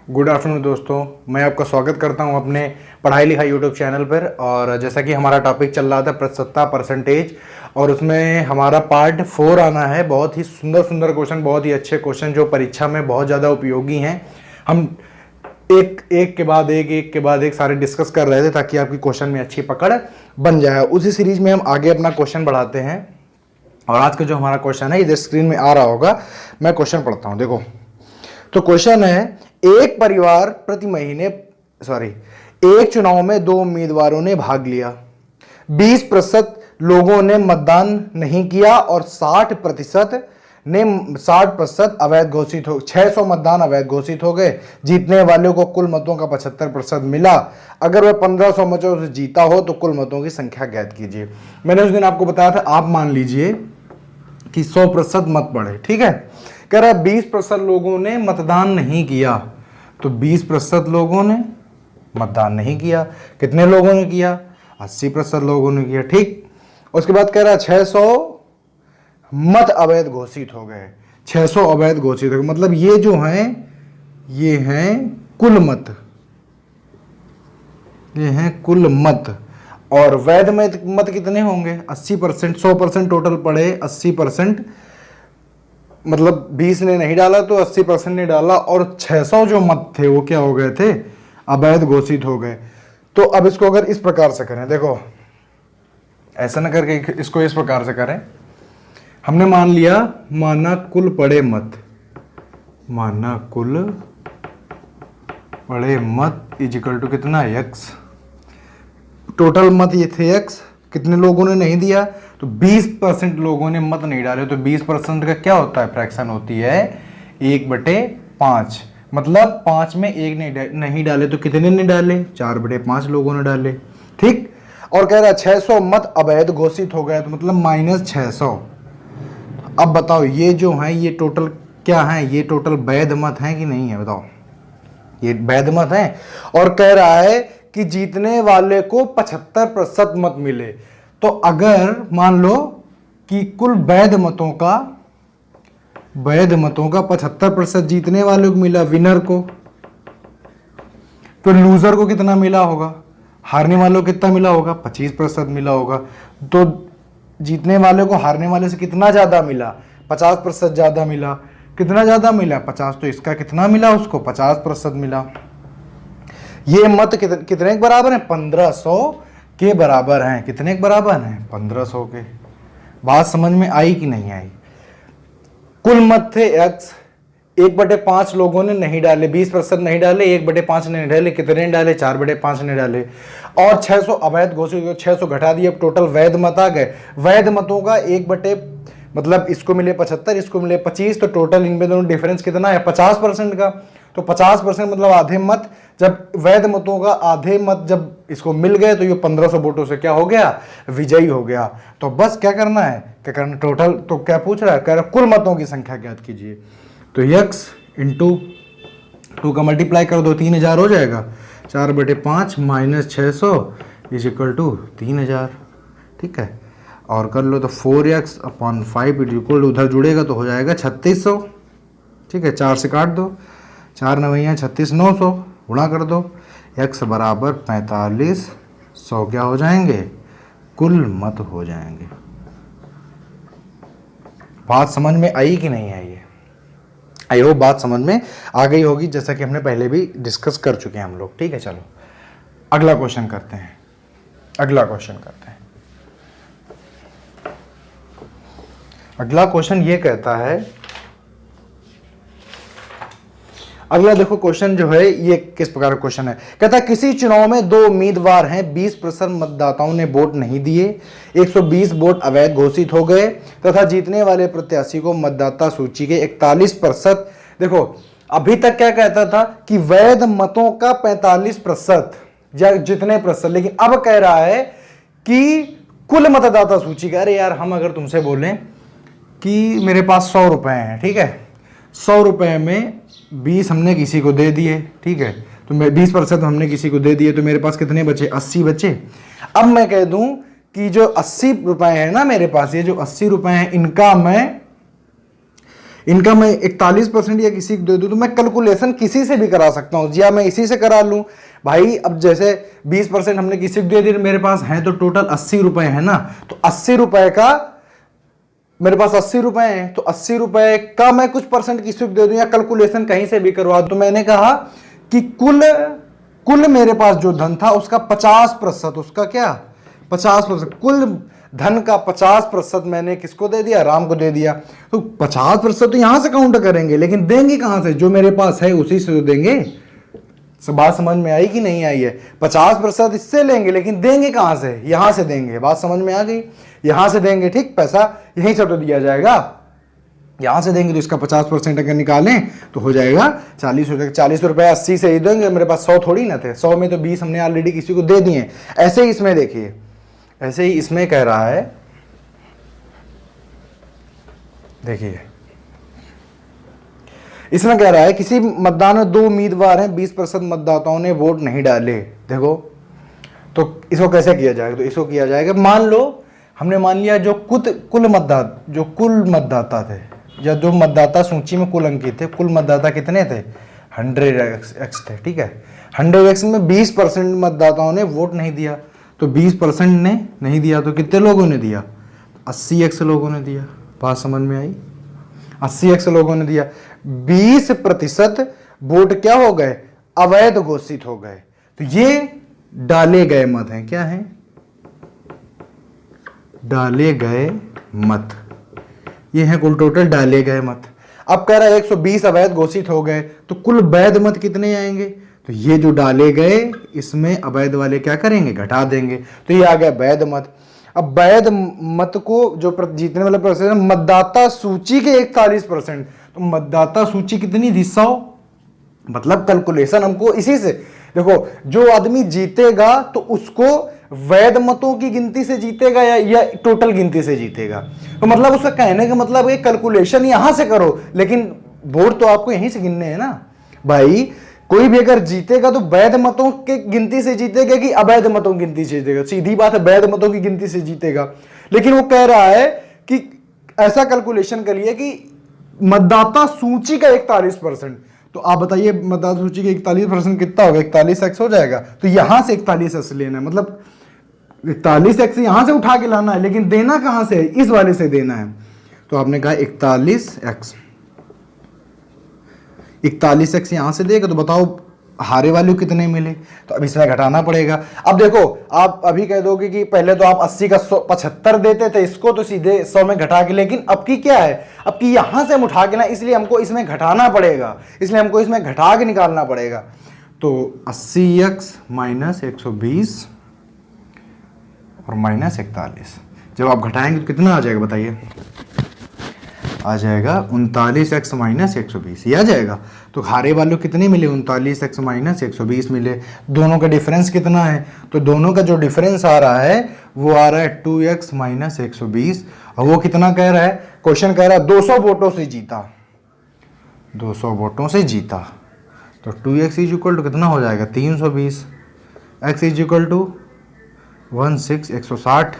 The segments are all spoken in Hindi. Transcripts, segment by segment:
गुड आफ्टरनून दोस्तों, मैं आपका स्वागत करता हूं अपने पढ़ाई लिखाई यूट्यूब चैनल पर। और जैसा कि हमारा टॉपिक चल रहा था प्रतिशतता परसेंटेज, और उसमें हमारा पार्ट 4 आना है। बहुत ही सुंदर सुंदर क्वेश्चन, बहुत ही अच्छे क्वेश्चन जो परीक्षा में बहुत ज़्यादा उपयोगी हैं। हम एक के बाद एक सारे डिस्कस कर रहे थे ताकि आपकी क्वेश्चन में अच्छी पकड़ बन जाए। उसी सीरीज में हम आगे अपना क्वेश्चन बढ़ाते हैं। और आज का जो हमारा क्वेश्चन है इधर स्क्रीन में आ रहा होगा, मैं क्वेश्चन पढ़ता हूँ। देखो, तो क्वेश्चन है, एक परिवार एक चुनाव में 2 उम्मीदवारों ने भाग लिया। 20% लोगों ने मतदान नहीं किया और 60% अवैध घोषित हो। 600 मतदान अवैध घोषित हो गए। जीतने वालों को कुल मतों का 75% मिला। अगर वह 1500 मतों से जीता हो तो कुल मतों की संख्या ज्ञात कीजिए। मैंने उस दिन आपको बताया था, आप मान लीजिए कि 100% मत पड़े, ठीक है। कह रहा 20% लोगों ने मतदान नहीं किया, तो 20% लोगों ने मतदान नहीं किया। कितने लोगों ने किया? 80% लोगों ने किया, ठीक। उसके बाद कह रहा 600 मत अवैध घोषित हो गए। 600 अवैध घोषित हो गए, मतलब ये जो हैं ये हैं कुल मत, ये हैं कुल मत। और वैध मत कितने होंगे? 80%। 100% टोटल पड़े, 80%, मतलब 20 ने नहीं डाला तो 80% ने डाला, और 600 जो मत थे वो क्या हो गए थे? अवैध घोषित हो गए। तो अब इसको अगर इस प्रकार से करें, देखो ऐसा ना करके इसको इस प्रकार से करें। हमने मान लिया, माना कुल पड़े मत, माना कुल पड़े मत इजिकल टू कितना? x। टोटल मत ये थे x। कितने लोगों ने नहीं दिया? तो 20% लोगों ने मत नहीं डाले। तो 20% का क्या होता है? फ्रैक्शन होती है 1/5। मतलब 5 में 1 नहीं डाले तो कितने ने डाले? 4/5 लोगों ने डाले, ठीक। और कह रहा 600 मत अवैध घोषित हो गया, तो मतलब -600। अब बताओ ये जो है ये टोटल क्या है? ये टोटल वैध मत है कि नहीं है? बताओ, ये वैध मत है। और कह रहा है कि जीतने वाले को 75% मत मिले। तो अगर मान लो कि कुल वैध मतों का 75% जीतने वाले को मिला, विनर को, तो लूजर को कितना मिला होगा? हारने वालों को कितना मिला होगा? 25% मिला होगा। तो जीतने वाले को हारने वाले से कितना ज्यादा मिला? 50% ज्यादा मिला। कितना ज्यादा मिला? 50। तो इसका कितना मिला? उसको 50% मिला। ये मत कितने के बराबर है? 1500 के बराबर हैं। कितने के बराबर हैं? 1500 के। बात समझ में आई कि नहीं आई? कुल मत थे x, 1/5 लोगों ने नहीं डाले, 20% नहीं डाले, 1/5 ने नहीं डाले। कितने ने डाले? 4/5 ने डाले। और 600 अवैध घोषित, 600 घटा दिए, अब टोटल वैध मत आ गए। वैध मतों का मतलब इसको मिले 75, इसको मिले 25, तो टोटल इनमें दोनों डिफरेंस कितना है? 50% का। तो 50% मतलब आधे मत। जब वैध मतों का आधे मत जब इसको मिल गए तो ये 1500 वोटों से क्या हो गया? विजयी हो गया। तो बस क्या करना है? क्या करना? टोटल तो क्या पूछ रहा है? कह रहा कुल मतों की संख्या ज्ञात कीजिए। तो x इंटू 2 का मल्टीप्लाई कर दो, 3000 हो जाएगा। 4/5 - 600 इज इक्वल टू 3000, ठीक है। और कर लो तो 4x/5 इज इक्वल टू, उधर जुड़ेगा तो हो जाएगा 3600, ठीक है। 4 से काट दो, 4 9 36, 900 गुणा कर दो। x बराबर 4500 क्या हो जाएंगे? कुल मत हो जाएंगे। बात समझ में आई कि नहीं आई है? आई होप बात समझ में आ गई होगी, जैसा कि हमने पहले भी डिस्कस कर चुके हैं हम लोग, ठीक है। चलो अगला क्वेश्चन करते हैं। अगला क्वेश्चन ये कहता है, अगला देखो क्वेश्चन जो है ये किस प्रकार का क्वेश्चन है। कहता है किसी चुनाव में 2 उम्मीदवार हैं, 20% मतदाताओं ने वोट नहीं दिए, 120 वोट अवैध घोषित हो गए तथा जीतने वाले प्रत्याशी को मतदाता सूची के 41%। देखो अभी तक क्या कहता था कि वैध मतों का 45% या जितने प्रतिशत, लेकिन अब कह रहा है कि कुल मतदाता सूची का। अरे यार, हम अगर तुमसे बोलें कि मेरे पास 100 रुपए हैं, ठीक है, 100 रुपए में 20 हमने किसी को दे दिए, ठीक है, तो 20% हमने किसी को दे दिए, तो मेरे पास कितने बचे? 80 बचे। अब मैं कह दूं कि जो 80 रुपए हैं ना मेरे पास, ये जो 80 रुपए हैं, इनका मैं 41% या किसी को दे दूं तो मैं कैलकुलेशन किसी से भी करा सकता हूं, या मैं इसी से करा लूं भाई। अब जैसे 20% हमने किसी को दे दिए, मेरे पास है तो टोटल 80 रुपए है ना, तो 80 रुपए का मेरे पास 80 रुपए हैं, तो 80 रुपए का मैं कुछ परसेंट किसी को दे दूं या कैलकुलेशन कहीं से भी करवा दूं। तो मैंने कहा कि कुल मेरे पास जो धन था उसका 50%, उसका क्या 50%, कुल धन का 50% मैंने किसको दे दिया, राम को दे दिया। तो 50% तो यहां से काउंट करेंगे, लेकिन देंगे कहां से, जो मेरे पास है उसी से तो देंगे। बात समझ में आई कि नहीं आई है? 50% इससे लेंगे, लेकिन देंगे कहां से, यहां से देंगे। बात समझ में आ गई? यहां से देंगे, ठीक, पैसा यहीं से तो दिया जाएगा, यहां से देंगे। तो इसका 50% अगर निकालें तो हो जाएगा 40 रुपए। 40 रुपए 80 से ही देंगे, मेरे पास 100 थोड़ी ना थे, 100 में तो 20 हमने ऑलरेडी किसी को दे दिए। ऐसे ही इसमें देखिए, ऐसे ही इसमें कह रहा है, देखिए इसमें कह रहा है किसी मतदान में 2 उम्मीदवार हैं, 20% मतदाताओं ने वोट नहीं डाले। देखो तो इसको कैसे किया जाएगा, तो इसको किया जाएगा, मान लो हमने मान लिया जो कुल मतदाता थे, या जो मतदाता सूची में कुल अंकित थे, कुल मतदाता कितने थे, 100x थे, ठीक है। 100x में 20% मतदाताओं ने वोट नहीं दिया, तो 20% ने नहीं दिया तो कितने लोगों ने दिया, 80x लोगों ने दिया। बात समझ में आई? 80x लोगों ने दिया। 20% वोट क्या हो गए, अवैध घोषित हो गए। तो ये डाले गए मत हैं, क्या हैं, डाले गए मत, ये हैं कुल टोटल डाले गए मत। अब कह रहा है 120 अवैध घोषित हो गए, तो कुल वैध मत कितने आएंगे, तो ये जो डाले गए इसमें अवैध वाले क्या करेंगे, घटा देंगे, तो ये आ गया वैध मत। अब वैध मत को जो जीतने वाला परसेंट, मतदाता सूची के 41%, तो मतदाता सूची कितनी थी, 100, मतलब कैलकुलेशन हमको इसी से, देखो जो आदमी जीतेगा तो उसको वैध मतों की गिनती से जीतेगा या टोटल गिनती से जीतेगा। तो मतलब उसका कहने का मतलब है कैलकुलेशन यहां से करो, लेकिन वोट तो आपको यहीं से गिनने हैं ना भाई। कोई भी अगर जीतेगा तो वैध मतों के गिनती से जीतेगा कि अवैध मतों की गिनती से जीतेगा, सीधी बात है वैध मतों की गिनती से जीतेगा। लेकिन वो कह रहा है कि ऐसा कैलकुलेशन करिए कि मतदाता सूची का 41%, तो आप बताइए मतदाता सूची का 41% कितना होगा, 41x हो जाएगा। तो यहां से 41x लेना है, मतलब 41x यहां से उठा के लाना है, लेकिन देना कहां से है, इस वाले से देना है। तो आपने कहा 41x यहां से देगा, तो बताओ हारे वाले कितने मिले, तो अब इसमें घटाना पड़ेगा। अब देखो आप अभी कह दोगे कि पहले तो आप 80 का 75 देते थे इसको, तो सीधे 100 में घटा के, लेकिन अब की क्या है, अब की यहां से हम उठा के ना, इसलिए हमको इसमें घटाना पड़ेगा, इसलिए हमको इसमें घटा के निकालना पड़ेगा। तो 80x माइनस 120 और माइनस 41, जब आप घटाएंगे तो कितना आ जाएगा बताइए, आ जाएगा 39x माइनस 120, ये आ जाएगा। तो हारे वालों कितने मिले, 39x माइनस 120 मिले। दोनों का डिफरेंस कितना है, तो दोनों का जो डिफरेंस आ रहा है वो आ रहा है 2x माइनस 120, और वो कितना कह रहा है, क्वेश्चन कह रहा है 200 वोटों से जीता, 200 वोटों से जीता। तो 2x इज इक्वल टू कितना हो जाएगा, 320, x इज इक्वल टू 160,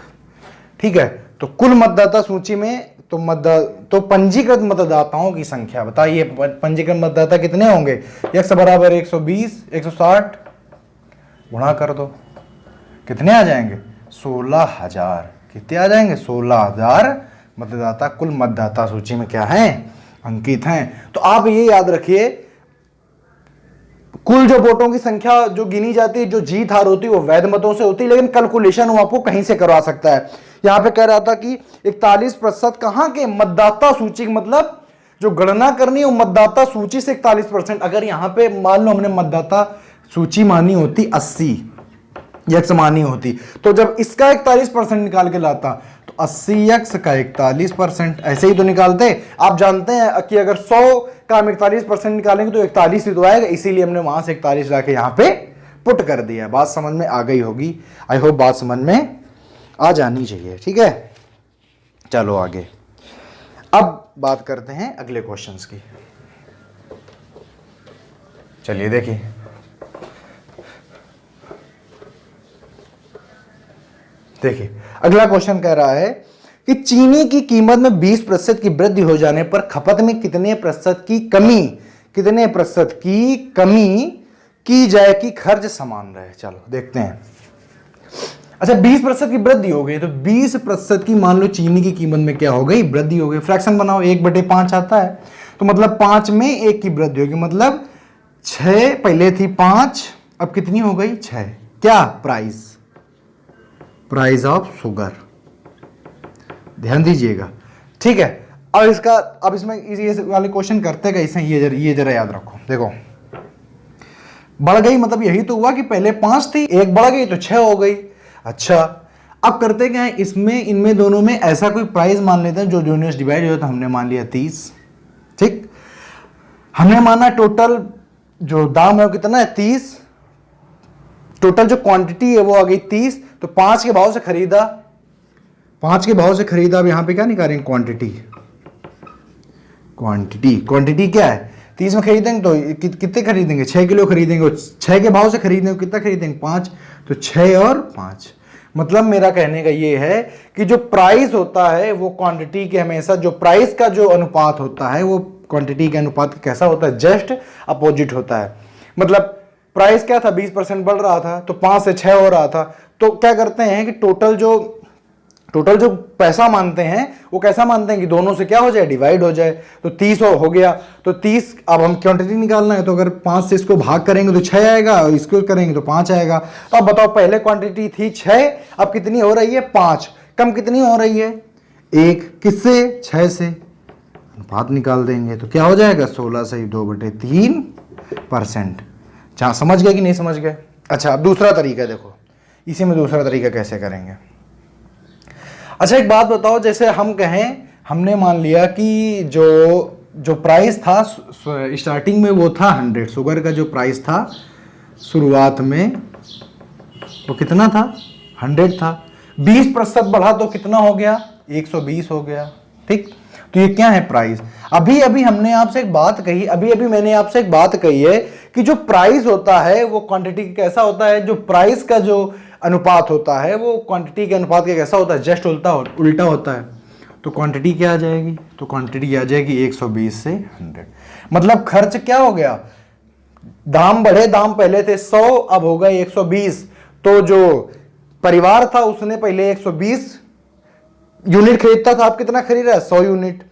ठीक है। तो कुल मतदाता सूची में तो पंजीकृत मतदाताओं की संख्या बताइए, पंजीकृत मतदाता कितने होंगे, x बराबर 120, 160 गुणा कर दो, कितने आ जाएंगे, 16,000, कितने आ जाएंगे, 16,000 मतदाता कुल मतदाता सूची में क्या है, अंकित हैं। तो आप ये याद रखिए, कुल जो वोटों की संख्या जो गिनी जाती है, जो जीत हार होती है वो वैध मतों से होती है, लेकिन कैलकुलेशन वो आपको कहीं से करवा सकता है। यहां पे कह रहा था कि 41% कहां के, मतदाता सूची, मतलब जो गणना करनी है वो मतदाता सूची से 41%। अगर यहां पे मान लो हमने मतदाता सूची मानी होती 80, x मानी होती, तो जब इसका 41% निकाल के लाता तो 80x का 41%, ऐसे ही तो निकालते। आप जानते हैं कि अगर 100 का हम 41% निकालेंगे तो 41 ही तो आएगा, इसीलिए हमने वहां से 41 लाके यहां पे पुट कर दिया। बात समझ में आ गई होगी, आई होप बात समझ में आ जानी चाहिए, ठीक है। चलो आगे, अब बात करते हैं अगले क्वेश्चंस की। चलिए देखिए, अगला क्वेश्चन कह रहा है कि चीनी की कीमत में 20% की वृद्धि हो जाने पर खपत में कितने प्रतिशत की कमी की जाए कि खर्च समान रहे। चलो देखते हैं। अच्छा 20% की वृद्धि हो गई तो 20% की मान लो चीनी की कीमत में क्या हो गई, वृद्धि हो गई। फ्रैक्शन बनाओ, 1/5 आता है तो मतलब 5 में 1 की वृद्धि होगी, मतलब 6 पहले थी 5 अब कितनी हो गई 6। क्या प्राइस ऑफ शुगर, ध्यान दीजिएगा, ठीक है। और इसका अब इसमें ये वाले क्वेश्चन करते कैसे, ये जरा याद रखो। देखो बढ़ गई मतलब यही तो हुआ कि पहले 5 थी, 1 बढ़ गई तो 6 हो गई। अच्छा अब करते क्या है, इसमें इनमें दोनों में ऐसा कोई प्राइस मान लेते हैं जो दोनों से डिवाइड हो जाता है। हमने मान लिया 30, ठीक। हमने माना टोटल जो दाम है वो कितना है 30, टोटल जो क्वांटिटी है वो आ गई 30, तो 5 के भाव से खरीदा, 5 के भाव से खरीदा। अब यहां पे क्या निकालेंगे, क्वांटिटी क्या है, 30 में खरीदेंगे तो कितने खरीदेंगे, 6 किलो खरीदेंगे, 6 के भाव से खरीदेंगे कितना खरीदेंगे 5, तो 6 और 5। मतलब मेरा कहने का ये है कि जो प्राइस होता है वो क्वांटिटी के हमेशा, जो प्राइस का जो अनुपात होता है वो क्वांटिटी के अनुपात कैसा होता है, जस्ट अपोजिट होता है। मतलब प्राइस क्या था 20% बढ़ रहा था तो 5 से 6 हो रहा था, तो क्या करते हैं कि टोटल जो पैसा मानते हैं वो कैसा मानते हैं कि दोनों से क्या हो जाए, डिवाइड हो जाए। तो 30 हो गया तो 30, अब हम क्वांटिटी निकालना है तो अगर 5 से इसको भाग करेंगे तो 6 आएगा और इसको करेंगे तो 5 आएगा। तो अब बताओ पहले क्वांटिटी थी 6, अब कितनी हो रही है 5, कम कितनी हो रही है 1, किससे 6 से, अनुपात निकाल देंगे तो क्या हो जाएगा 16 से 2/3%। जहां समझ गए कि नहीं समझ गए। अच्छा अब दूसरा तरीका देखो, इसी में दूसरा तरीका कैसे करेंगे। अच्छा एक बात बताओ, जैसे हम कहें हमने मान लिया कि जो प्राइस था स्टार्टिंग में वो था 100, शुगर का जो प्राइस था शुरुआत में वो कितना था 100 था, 20% बढ़ा तो कितना हो गया 120 हो गया, ठीक। तो ये क्या है प्राइस। अभी हमने आपसे एक बात कही, अभी मैंने आपसे एक बात कही है कि जो प्राइस होता है वो क्वांटिटी कैसा होता है, जो प्राइस का जो अनुपात होता है वो क्वांटिटी के अनुपात के कैसा होता है, जस्ट उल्टा होता है। तो क्वांटिटी क्या आ जाएगी, तो क्वांटिटी आ जाएगी 120 से 100। मतलब खर्च क्या हो गया, दाम बढ़े, दाम पहले थे 100 अब हो गए 120। तो जो परिवार था उसने पहले 120 यूनिट खरीदता था, अब कितना खरीद रहा है 100 यूनिट।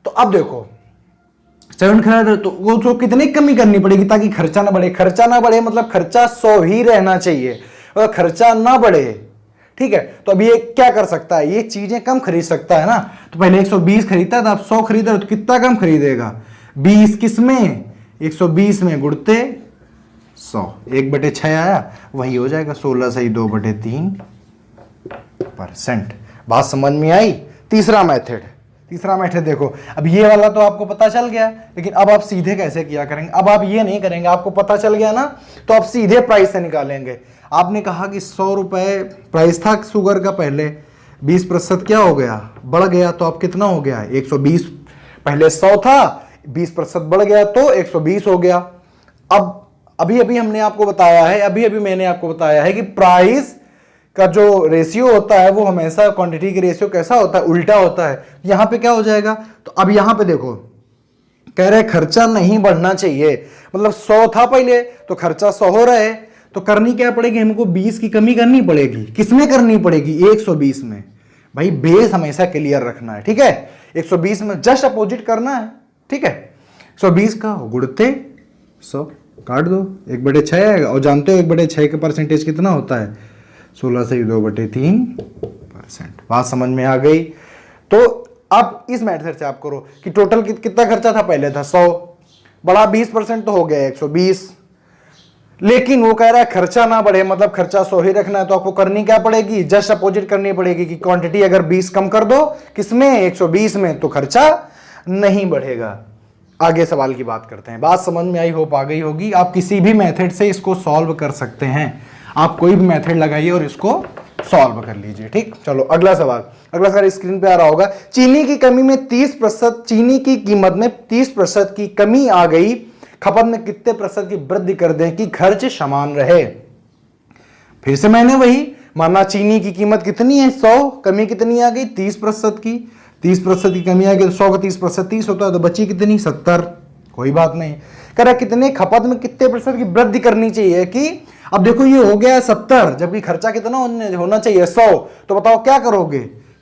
तो अब देखो 7 खरीद रहा है तो वो तो कितनी कमी करनी पड़ेगी ताकि खर्चा ना बढ़े। खर्चा ना बढ़े मतलब खर्चा 100 ही रहना चाहिए, और खर्चा ना बढ़े, ठीक है। तो अब ये क्या कर सकता है, ये चीजें कम खरीद सकता है ना। तो पहले 120 खरीदता था, अब 100 खरीद रहा है तो कितना कम खरीदेगा 20, किसमें 120 में गुणते 100, 1/6 आया, वही हो जाएगा 16 से 2/3%। बात समझ में आई। तीसरा मेथड देखो, अब ये वाला तो आपको पता चल गया, लेकिन अब आप सीधे कैसे किया करेंगे। अब आप ये नहीं करेंगे, आपको पता चल गया ना, तो आप सीधे प्राइस से निकालेंगे। आपने कहा कि 100 रुपए प्राइस था शुगर का, पहले 20% क्या हो गया बढ़ गया, तो अब कितना हो गया 120। पहले 100 था, 20% बढ़ गया तो 120 हो गया। अब अभी हमने आपको बताया है, अभी मैंने आपको बताया है कि प्राइस का जो रेशियो होता है वो हमेशा क्वांटिटी के रेशियो कैसा होता है, उल्टा होता है। यहां पे क्या हो जाएगा, तो अब यहां पे देखो कह रहे खर्चा नहीं बढ़ना चाहिए, मतलब 100 था पहले तो खर्चा 100 हो रहा है, तो करनी क्या पड़ेगी, हमको 20 की कमी करनी पड़ेगी। किसमें करनी पड़ेगी 120 में। भाई बेस हमेशा क्लियर रखना है, ठीक है। 120 में जस्ट अपोजिट करना है, ठीक है। 120 का गुणते 100 काट दो, 1/6 आएगा। और जानते हो 1/6 का परसेंटेज कितना होता है 16 से 2/3%। बात समझ में आ गई। तो अब इस मेथड से आप करो कि टोटल कितना खर्चा था, पहले था 100 बड़ा 20% तो हो गया 120, लेकिन वो कह रहा है खर्चा ना बढ़े, मतलब खर्चा 100 ही रखना है। तो आपको करनी क्या पड़ेगी, जस्ट अपोजिट करनी पड़ेगी कि क्वांटिटी अगर 20 कम कर दो किसमें 120 में, तो खर्चा नहीं बढ़ेगा। आगे सवाल की बात करते हैं। बात समझ में आई, होप आ गई होगी। आप किसी भी मेथड से इसको सॉल्व कर सकते हैं, आप कोई भी मेथड लगाइए और इसको सॉल्व कर लीजिए, ठीक। चलो अगला सवाल स्क्रीन पे आ रहा होगा। चीनी की कमी में 30%, चीनी की कीमत में 30% की कमी आ गई, खपत में कितने प्रतिशत की वृद्धि कर दें कि खर्च समान रहे। फिर से मैंने वही माना चीनी की कीमत कितनी है 100, कमी कितनी आ गई 30% की, 30% की कमी आ गई तो 100 का 30% 30 होता है, तो बची कितनी 70। कोई बात नहीं। कह रहा कितने खपत में कितने प्रतिशत की वृद्धि करनी चाहिए कि अब देखो ये हो गया 70, जबकि खर्चा कितना होना चाहिए 100, तो बताओ क्या करोगे,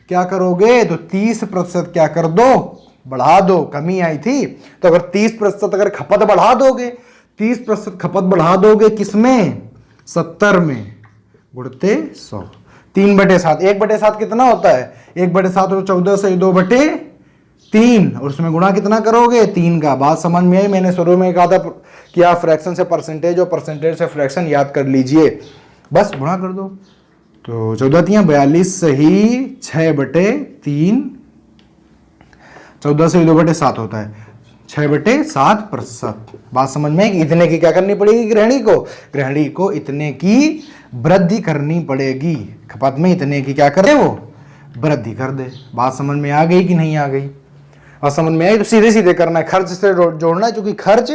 क्या करोगे, तो 30% क्या कर दो, बढ़ा दो। कमी आई थी तो अगर 30% अगर खपत बढ़ा दोगे, 30% खपत बढ़ा दोगे किसमें 70 में, गुणते 100, 3/7, 1/7 कितना होता है 1/7 तो 14 से 2/3, और उसमें गुणा कितना करोगे 3 का। बात समझ में आई, मैंने शुरू में कहा था कि आप फ्रैक्शन से परसेंटेज और परसेंटेज से फ्रैक्शन याद कर लीजिए, बस गुणा कर दो। तो 14 42 सही 6/3, 14 से 2/7 होता है 6/7%। बात समझ में कि इतने की क्या करनी पड़ेगी गृहिणी को इतने की वृद्धि करनी पड़ेगी, खपत में इतने की क्या कर दे, वो वृद्धि कर दे। बात समझ में आ गई कि नहीं आ गई? और समझ में आई तो सीधे सीधे करना है, खर्च से जोड़ना है, क्योंकि खर्च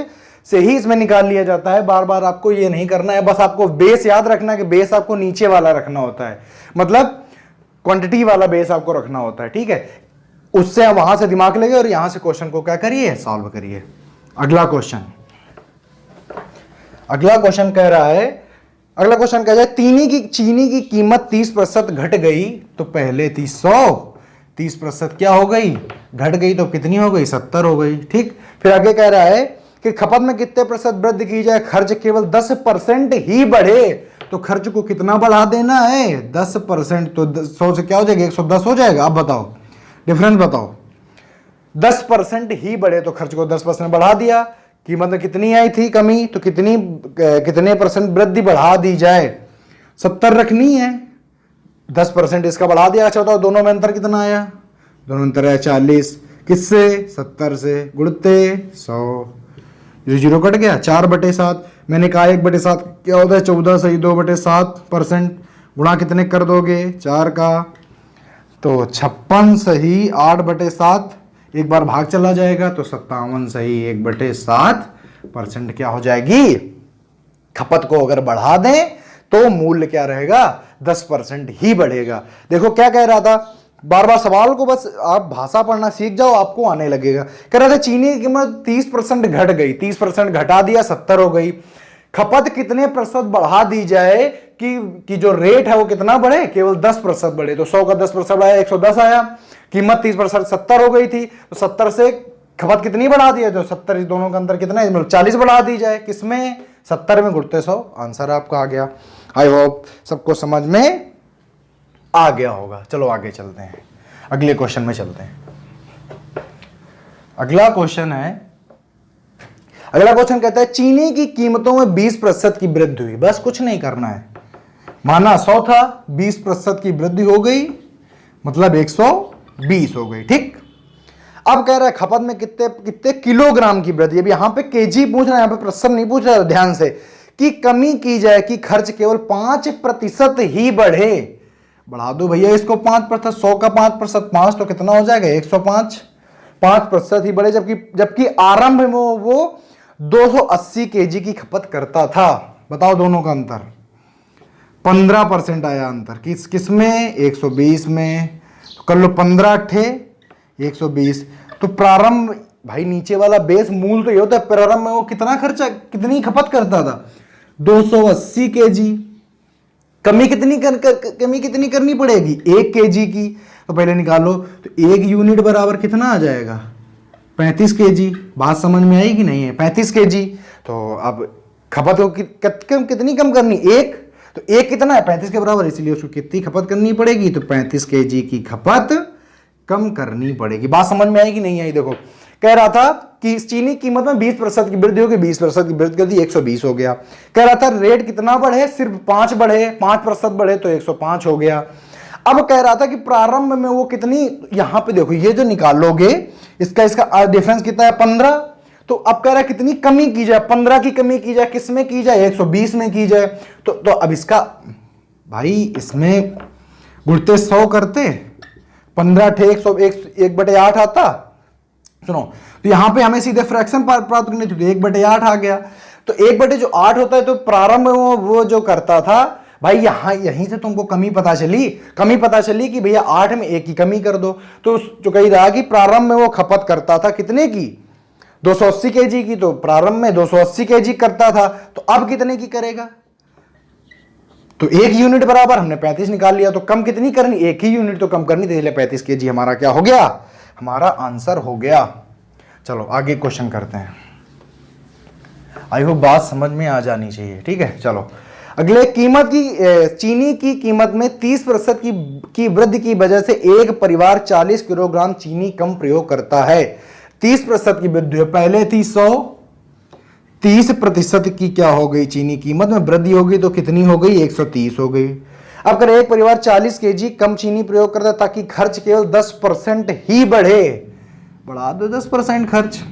से ही इसमें निकाल लिया जाता है। बार बार आपको ये नहीं करना है, बस आपको बेस याद रखना है कि बेस आपको नीचे वाला रखना होता है, मतलब क्वांटिटी वाला बेस आपको रखना होता है, ठीक है। उससे आप वहां से दिमाग लगे और यहां से क्वेश्चन को क्या करिए, सॉल्व करिए। अगला क्वेश्चन कह रहा है, अगला क्वेश्चन कह रहा है चीनी की कीमत 30% घट गई, तो पहले थी 100, 30% क्या हो गई, घट गई, तो कितनी हो गई 70 हो गई, ठीक। फिर आगे कह रहा है कि खपत में कितने प्रतिशत वृद्धि की जाए, खर्च केवल 10% ही बढ़े, तो खर्च को कितना बढ़ा देना है 10%, तो 100 से क्या हो जाएगा 110 हो जाएगा। अब बताओ डिफरेंस बताओ, 10% ही बढ़े तो खर्च को 10% बढ़ा दिया, कीमत में कितनी आई थी कमी, तो कितने परसेंट वृद्धि बढ़ा दी जाए, 70 रखनी है, 10% इसका बढ़ा दिया। अच्छा बताओ दोनों में अंतर कितना आया, दोनों में अंतर है 40, किससे 70 से, गुणते 100, 0 कट गया, 4/7, मैंने कहा 1/7 क्या होता है 14 सही 2/7%, गुणा कितने कर दोगे 4 का, तो 56 सही 8/7, एक बार भाग चला जाएगा तो 57 सही 1/7% क्या हो जाएगी। खपत को अगर बढ़ा दें तो मूल्य क्या रहेगा 10% ही बढ़ेगा। देखो क्या कह रहा था, बार बार सवाल को बस आप भाषा पढ़ना सीख जाओ, आपको आने लगेगा। कह रहा था चीनी की कीमत 30% घट गई, 30% घटा दिया 70 हो गई, खपत कितने प्रतिशत बढ़ा दी जाए कि जो रेट है वो कितना बढ़े, केवल 10% बढ़े, तो 100 का 10% बढ़ाया 110 आया, कीमत 30% 70 हो गई थी, तो 70 से खपत कितनी बढ़ा दी है, तो 70 दोनों का अंतर कितना है, मतलब 40 बढ़ा दी जाए, किसमें 70 में, गुणते 100, आंसर आपका आ गया। आई होप सबको समझ में आ गया होगा। चलो आगे चलते हैं, अगले क्वेश्चन में चलते हैं। अगला क्वेश्चन कहता है चीनी की कीमतों में 20% की वृद्धि हुई, बस कुछ नहीं करना है, माना 100 था, 20% की वृद्धि हो गई, मतलब 120 हो गई, ठीक। अब कह रहा है खपत में कितने किलोग्राम की वृद्धि, अब यहां पे केजी पूछ रहा है, यहां पे प्रतिशत नहीं पूछ रहा है, ध्यान से, कि कमी की जाए कि खर्च केवल 5% ही बढ़े, बढ़ा दो भैया इसको 5%, 100 का 5%, 5 तो कितना हो जाएगा 105, 5% ही बढ़े, जबकि आरंभ में वो 280 केजी की खपत करता था। बताओ दोनों का अंतर, 15% आया अंतर, किस में 120 में, तो कर लो 15 × 120, तो प्रारंभ भाई नीचे वाला बेस मूल तो ये होता है, प्रारंभ में वो कितनी खपत करता था 280 केजी, कमी कितनी करनी पड़ेगी 1 केजी की, तो पहले निकालो, तो 1 यूनिट बराबर कितना आ जाएगा 35 केजी। बात समझ में आई कि नहीं है, 35 केजी, तो अब खपत को कितनी कम करनी 1, तो 1 कितना है 35 के बराबर, इसलिए उसको कितनी खपत करनी पड़ेगी, तो 35 केजी की खपत कम करनी पड़ेगी। बात समझ में आई कि नहीं आई? देखो कह रहा था कि चीनी कीमत में 20% की वृद्धि होगी, 20% की वृद्धि कर दी 120 हो गया। कह रहा था रेट कितना बढ़े, सिर्फ 5 बढ़े, 5% बढ़े तो 105 हो गया। अब कह रहा था कि प्रारंभ में वो कितनी, यहां पे देखो ये जो निकालोगे इसका डिफरेंस कितना है 15, तो अब कह रहा है कितनी कमी की जाए, 15 की कमी की जाए, किसमें की जाए 120 में की जाए, तो अब इसका भाई इसमें गुणते 100 करते, 15 × 1/8 आता, सुनो, तो यहां पे हमें सीधे फ्रैक्शन प्राप्त करनी थी, तो 1/8 आ गया, तो 1/8 होता है, तो प्रारंभ में वो जो करता था भाई यहाँ यहीं से तुमको कमी पता चली कि भैया 8 में 1 की कमी कर दो। तो जो कही रहा कि प्रारंभ में वो खपत करता था कितने की, 280 केजी की, तो प्रारंभ में 280 केजी करता था, तो अब कितने की करेगा, तो 1 यूनिट बराबर हमने 35 निकाल लिया, तो कम कितनी करनी, 1 ही यूनिट तो कम करनी थी, इसलिए 35 केजी हमारा क्या हो गया, हमारा आंसर हो गया। चलो आगे क्वेश्चन करते हैं, आई होप बात समझ में आ जानी चाहिए, ठीक है। चलो अगले, कीमत की चीनी की कीमत में 30% की वृद्धि की वजह से एक परिवार 40 किलोग्राम चीनी कम प्रयोग करता है। 30% की वृद्धि, पहले थी 100, 30% की क्या हो गई, चीनी कीमत में वृद्धि हो गई, तो कितनी हो गई, 130 हो गई। अब अगर एक परिवार 40 केजी कम चीनी प्रयोग करता है ताकि खर्च केवल 10% ही बढ़े, बढ़ा दो 10% खर्च,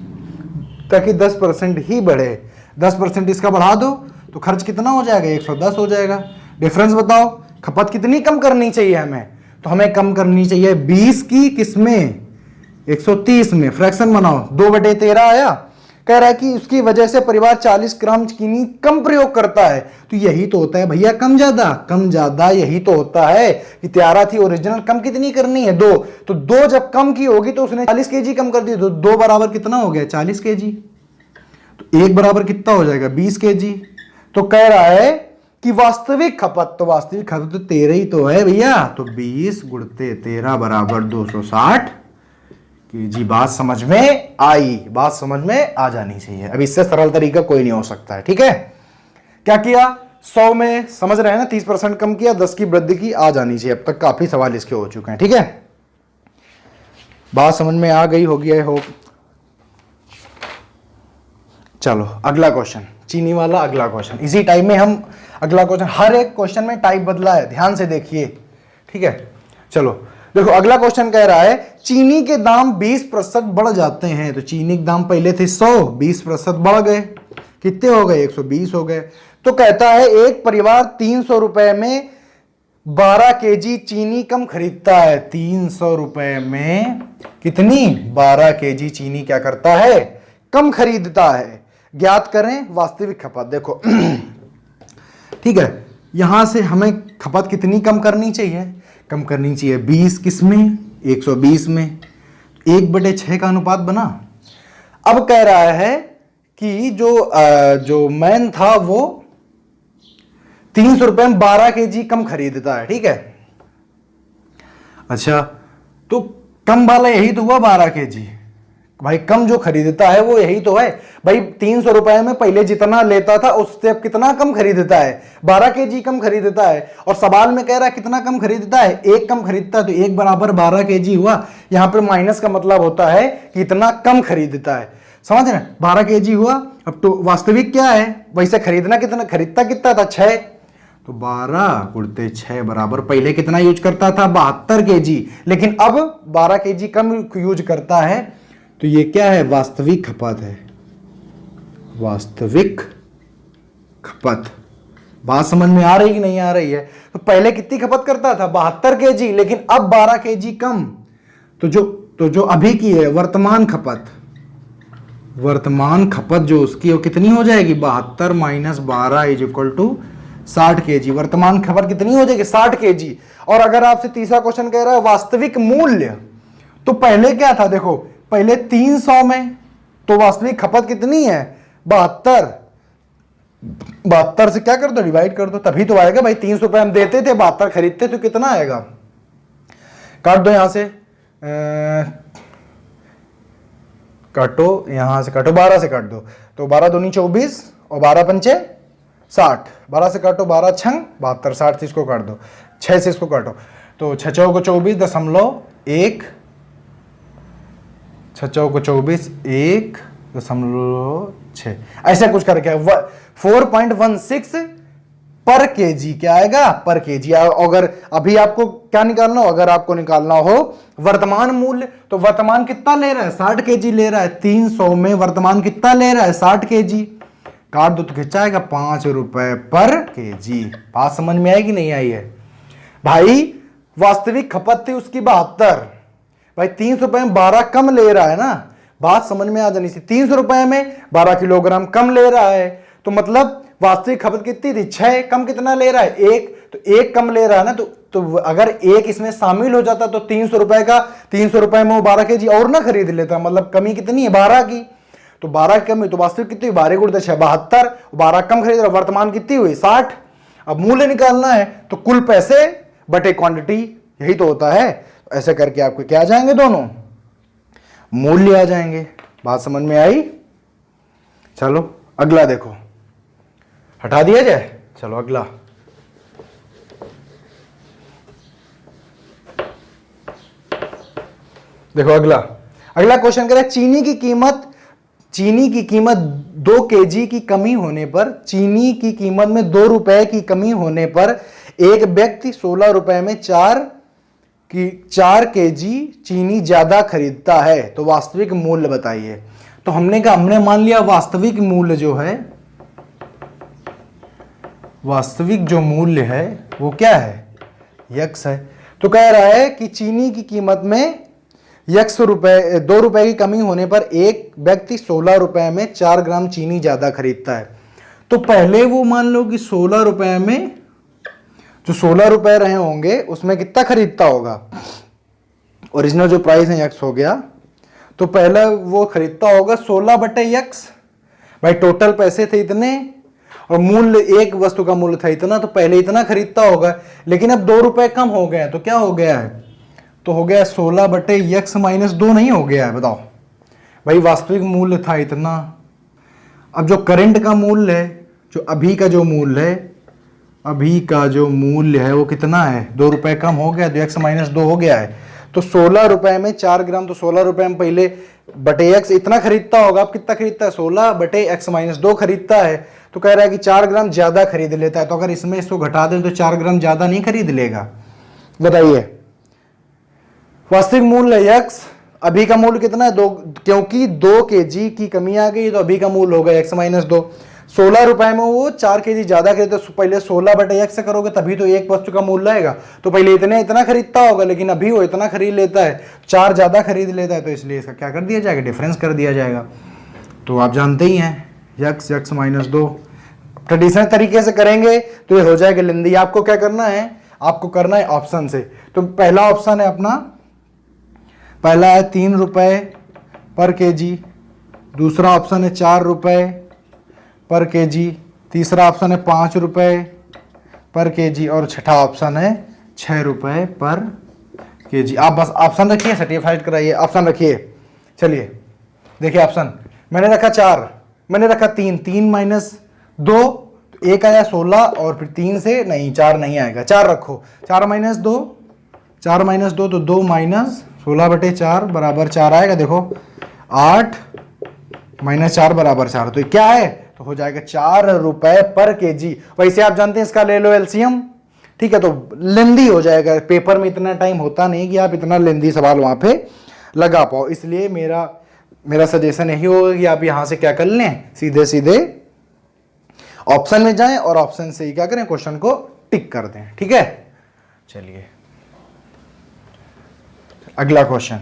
ताकि 10% ही बढ़े, 10% इसका बढ़ा दो तो खर्च कितना हो जाएगा, 110 हो जाएगा। डिफरेंस बताओ, खपत कितनी कम करनी चाहिए हमें, तो हमें कम करनी चाहिए 20 की, किसमें, 130 में। फ्रैक्शन बनाओ, 2/13 आया। कह रहा है कि उसकी वजह से परिवार 40 ग्राम चीनी कम प्रयोग करता है, तो यही तो होता है भैया कम ज्यादा, यही तो होता है कि 13 थी ओरिजिनल, कम कितनी करनी है, 2, तो 2 जब कम की होगी तो उसने 40 केजी कम कर दी, तो 2 बराबर कितना हो गया, 40 केजी, तो 1 बराबर कितना हो जाएगा, 20 केजी। तो कह रहा है कि वास्तविक खपत, तो वास्तविक खपत तो 13 ही तो है भैया, तो 20 गुणते 13 बराबर 260 केजी। बात समझ में आई, बात समझ में आ जानी चाहिए। अब इससे सरल तरीका कोई नहीं हो सकता है, ठीक है। क्या किया, 100 में समझ रहे हैं ना, 30% कम किया, 10 की वृद्धि की, आ जानी चाहिए। अब तक काफी सवाल इसके हो चुके हैं, ठीक है। बात समझ में आ गई होगी, आई होप। चलो अगला क्वेश्चन, चीनी वाला अगला क्वेश्चन, इसी टाइप में हम अगला क्वेश्चन, हर एक क्वेश्चन में टाइप बदला है, ध्यान से देखिए, ठीक है। चलो देखो अगला क्वेश्चन कह रहा है चीनी के दाम 20% बढ़ जाते हैं। तो चीनी के दाम पहले थे 100, 20% बढ़ गए, कितने हो गए, 120 हो गए। तो कहता है एक परिवार 300 रुपए में 12 केजी चीनी कम खरीदता है। 300 रुपए में कितनी, 12 केजी चीनी क्या करता है, कम खरीदता है। ज्ञात करें वास्तविक खपत। देखो ठीक है, यहां से हमें खपत कितनी कम करनी चाहिए, कम करनी चाहिए 20 किसमें, 120 में, 1/6 का अनुपात बना। अब कह रहा है कि जो मैन था वो 300 रुपए में 12 केजी कम खरीदता है, ठीक है। अच्छा, तो कम वाला यही तो हुआ 12 केजी, भाई कम जो खरीदता है वो यही तो है भाई। 300 रुपए में पहले जितना लेता था उससे अब कितना कम खरीदता है, 12 केजी कम खरीदता है। और सवाल में कह रहा है कितना कम खरीदता है, 1 कम खरीदता है, तो 1 बराबर 12 केजी हुआ। यहां पर माइनस का मतलब होता है कि इतना कम खरीदता है, समझ रहे, 12 केजी हुआ। अब तो वास्तविक क्या है, वैसे खरीदना कितना, खरीदता कितना था, 6, तो 12 गुणते 6 बराबर, पहले कितना यूज करता था, 72 केजी, लेकिन अब 12 केजी कम यूज करता है। तो ये क्या है, वास्तविक खपत है, वास्तविक खपत। बात समझ में आ रही कि नहीं आ रही है। तो पहले कितनी खपत करता था, 72 केजी, लेकिन अब 12 केजी कम। तो जो अभी की है वर्तमान खपत, वर्तमान खपत जो उसकी वो कितनी हो जाएगी, 72 minus 12 is equal to 60 KG. वर्तमान खपत कितनी हो जाएगी, 60 केजी। और अगर आपसे तीसरा क्वेश्चन कह रहा है वास्तविक मूल्य, तो पहले क्या था, देखो पहले 300 में, तो वास्तविक खपत कितनी है, 72, 72 से क्या कर दो, डिवाइड कर दो, तभी तो आएगा भाई। 300 रुपए हम देते थे, 72 खरीदते, तो कितना आएगा, काट दो यहां से, काटो यहां से, काटो 12 से काट दो, तो 12 दूनी 24 और 12 पंचे 60, 12 से काटो, 12 छंग 72, 60 से इसको काट दो, 6 से इसको काटो, तो 6 चौको 24.1, 6 चौको 24, 1.6, ऐसा कुछ करके 4.16 पर केजी क्या आएगा, पर केजी। अगर अभी आपको क्या निकालना हो, अगर आपको निकालना हो वर्तमान मूल्य, तो वर्तमान कितना ले रहा है, 60 केजी ले रहा है। 300 में वर्तमान कितना ले रहा है, 60 केजी, काट दो तो खिंचाएगा 5 रुपए पर केजी। बात समझ में आई कि नहीं आई है भाई। वास्तविक खपत थी उसकी 72, भाई 300 रुपए में 12 कम ले रहा है ना, बात समझ में आ जानी थी। 300 रुपए में 12 किलोग्राम कम ले रहा है, तो मतलब वास्तविक खपत कितनी थी, 6, कम कितना ले रहा है, 1, तो एक कम ले रहा है ना, तो अगर एक इसमें शामिल हो जाता तो 300 रुपए का, 300 रुपए में वो 12 kg और ना खरीद लेता। मतलब कमी कितनी है, 12 की। तो 12 की कमी, तो वास्तविक कितनी हुई, 12 गुणित 6 72, 12 कम खरीद रहा, वर्तमान कितनी हुई 60। अब मूल्य निकालना है तो कुल पैसे बटे क्वांटिटी, यही तो होता है। ऐसे करके आपके क्या आ जाएंगे, दोनों मूल्य आ जाएंगे। बात समझ में आई? चलो अगला देखो, हटा दिया जाए। चलो अगला, देखो अगला क्वेश्चन कह रहा है चीनी की कीमत 2 kg की कमी होने पर, चीनी की कीमत में 2 रुपए की कमी होने पर एक व्यक्ति 16 रुपए में 4 kg चीनी ज्यादा खरीदता है, तो वास्तविक मूल्य बताइए। तो हमने मान लिया वास्तविक मूल्य जो है, वास्तविक जो मूल्य है वो क्या है, यक्स है। तो कह रहा है कि चीनी की कीमत में 2 रुपए की कमी होने पर एक व्यक्ति 16 रुपए में 4 ग्राम चीनी ज्यादा खरीदता है। तो पहले वो मान लो कि 16 रुपए में, जो 16 रुपए रहे होंगे उसमें कितना खरीदता होगा, ओरिजिनल जो प्राइस है यक्स हो गया, तो पहला वो खरीदता होगा 16 बटे यक्स। भाई टोटल पैसे थे इतने और मूल्य, एक वस्तु का मूल्य था इतना, तो पहले इतना खरीदता होगा। लेकिन अब 2 रुपए कम हो गए, तो क्या हो गया है, तो हो गया 16 बटे यक्स माइनस 2 नहीं हो गया है, बताओ। भाई वास्तविक मूल्य था इतना, अब जो करंट का मूल्य है, जो अभी का जो मूल्य है, अभी का जो मूल्य है वो कितना है, 2 रुपए कम हो गया, तो यक्स माइनस 2 हो गया है। तो 16 रुपए में 4 ग्राम, तो 16 रुपए में पहले बटे एक्स इतना खरीदता होगा, अब कितना खरीदता है, 16 बटे एक्स माइनस 2 खरीदता है। तो कह रहा है कि 4 ग्राम ज्यादा खरीद लेता है। तो अगर इसमें इसको घटा दें तो 4 ग्राम ज्यादा नहीं खरीद लेगा, बताइए। वास्तविक मूल्य यक्स, अभी का मूल्य कितना है, 2, क्योंकि 2 kg की कमी आ गई, तो अभी का मूल्य होगा एक्स माइनस 2। 16 रुपए में वो 4 kg ज्यादा खरीदते, तो पहले 16 बटे एक्स से करोगे तभी तो एक वस्तु का मूल्य आएगा। तो पहले इतना खरीदता होगा, लेकिन अभी वो इतना खरीद लेता है, 4 ज्यादा खरीद लेता है, तो इसलिए इसका क्या कर दिया जाएगा, डिफरेंस कर दिया जाएगा। तो आप जानते ही हैं यक्स माइनस 2। ट्रेडिशनल तरीके से करेंगे तो ये हो जाएगा लेंदी। आपको क्या करना है, आपको करना है ऑप्शन से। तो पहला ऑप्शन है अपना, पहला है 3 रुपए पर केजी, दूसरा ऑप्शन है 4 रुपए पर केजी, तीसरा ऑप्शन है 5 रुपए पर केजी, और छठा ऑप्शन है 6 रुपए पर केजी। आप बस ऑप्शन रखिए, सर्टिफाइड कराइए, ऑप्शन रखिए। चलिए देखिए ऑप्शन, मैंने रखा 4, मैंने रखा 3, 3 माइनस 2, तो 1 आया 16, और फिर 3 से नहीं 4 नहीं आएगा, 4 रखो, 4 माइनस 2, 4 माइनस 2 तो 2 माइनस 16 बटे 4 बराबर 4 आएगा। देखो 8 माइनस 4 बराबर 4, तो क्या है, तो हो जाएगा 4 रुपए पर केजी। वैसे आप जानते हैं इसका ले लो एलसीएम, ठीक है, तो लेंदी हो जाएगा। पेपर में इतना टाइम होता नहीं कि आप इतना लेंदी सवाल वहां पे लगा पाओ, इसलिए मेरा सजेशन यही होगा कि आप यहां से क्या कर लें, सीधे सीधे ऑप्शन में जाएं और ऑप्शन से ही क्या करें, क्वेश्चन को टिक कर दें, ठीक है। चलिए अगला क्वेश्चन,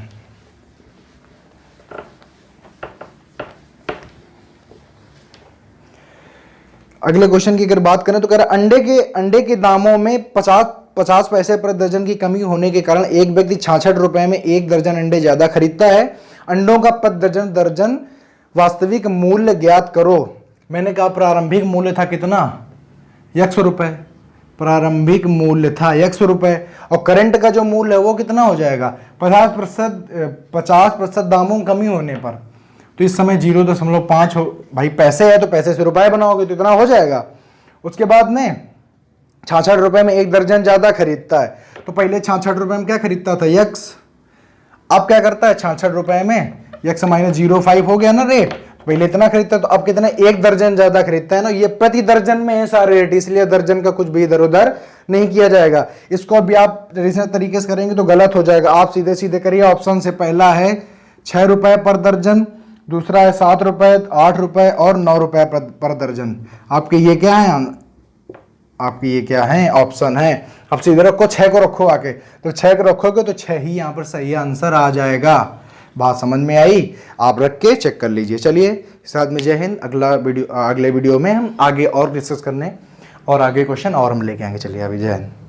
अगले क्वेश्चन की अगर बात करें तो कह रहा है अंडे के दामों में 50 पैसे प्रति दर्जन की कमी होने के कारण एक व्यक्ति 66 रुपए में 1 दर्जन अंडे ज्यादा खरीदता है। अंडों का प्रति दर्जन वास्तविक मूल्य ज्ञात करो। मैंने कहा प्रारंभिक मूल्य था कितना, 100 रुपए, प्रारंभिक मूल्य था 100 रुपए, और करंट का जो मूल्य है वो कितना हो जाएगा, 50% दामों में कमी होने पर, तो इस समय 0.5 हो। भाई पैसे है तो पैसे से रुपए बनाओगे तो इतना हो जाएगा। उसके बाद में 66 रुपए में 1 दर्जन ज्यादा खरीदता है, तो पहले 66 रुपए में क्या खरीदता था, यक्स, अब क्या करता है 66 रुपए में यक्स माइनस 0.5 हो गया ना रेट, पहले इतना खरीदता है तो अब कितना, 1 दर्जन ज्यादा खरीदता है ना। ये प्रति दर्जन में है सारे रेट, इसलिए दर्जन का कुछ भी इधर उधर नहीं किया जाएगा। इसको भी आप ट्रेडिशनल तरीके से करेंगे तो गलत हो जाएगा। आप सीधे सीधे करिए ऑप्शन से, पहला है 6 रुपए पर दर्जन, दूसरा है 7 रुपए, 8 रुपए और 9 रुपए पर दर्जन। आपके ये क्या है, आपकी ये क्या है, ऑप्शन है। अब सीधे रखो, 6 को रखो आके, तो 6 को रखोगे तो 6 ही यहाँ पर सही आंसर आ जाएगा। बात समझ में आई, आप रख के चेक कर लीजिए। चलिए साथ में जय हिंद। अगले वीडियो में हम आगे और डिस्कस करने और आगे क्वेश्चन और हम लेके आएंगे। चलिए अभी जय हिंद।